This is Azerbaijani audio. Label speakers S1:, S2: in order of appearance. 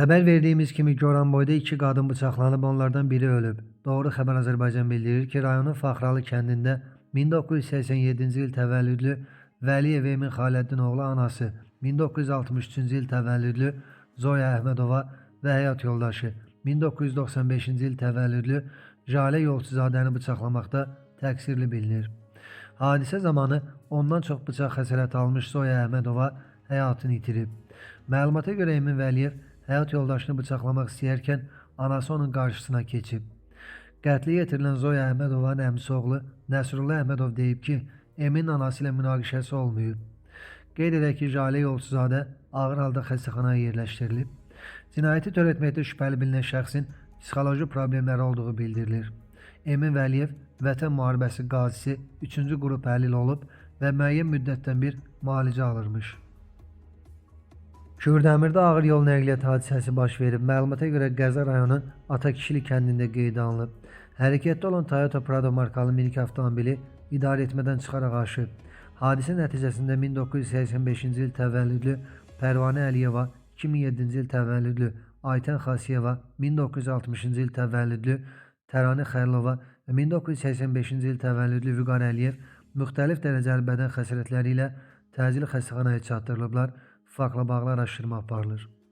S1: Xəbər verdiyimiz kimi Goranboyda 2 qadın bıçaqlanıb, onlardan biri ölüb. Doğru Xəbər Azərbaycan bildirir ki, rayonun Faxralı kəndində 1987-ci il təvəllüdlü Vəliyev Emin Xaləddin oğlu anası, 1963-cü il təvəllüdlü Zoya Əhmədova və həyat yoldaşı 1995-ci il təvəllüdlü Jalə Yolçuzadəni bıçaqlamaqda təqsirli bilinir. Hadisə zamanı ondan çox bıçaq xəsarəti almış Zoya Əhmədova həyatını itirib. Məlumata görə Emin Vəliyev həyat yoldaşını bıçaqlamaq istəyərkən anası onun qarşısına keçib. Qətlə yetirilən Zoya Əhmədovanın əmisi oğlu Nəsrullah Əhmədov deyib ki, Emin anası ilə münaqişəsi olmayıb. Qeyd edək ki, Jalə Yolçuzadə ağır halda xəstəxanaya yerləşdirilib. Cinayəti törətməkdə şübhəli bilinən şəxsin psixoloji problemləri olduğu bildirilir. Emin Vəliyev Vətən Müharibəsi qazisi 3-cü qrup əlil olub və müəyyən müddətdən bir müalicə alırmış. Kürdəmirdə ağır yol nəqliyyat hadisəsi baş verib. Məlumata görə qəza rayonun Atakişili kəndində qeydə alınıb. Hərəkətdə olan Toyota Prado markalı minik avtomobili idarəetmədən çıxaraq aşıb. Hadisə nəticəsində 1985-ci il təvəllüdlü Pərvanə Əliyeva, 2007-ci il təvəllüdlü Aytən Xasiyeva, 1960-cı il təvəllüdlü Tərani Xəlilova və 1985-ci il təvəllüdlü Vüqar Əliyev müxtəlif dərəcəli bədən xəsarətləri ilə təcili xəstəxanaya çatdırılıblar. Faktla bağlı araşdırma aparılır.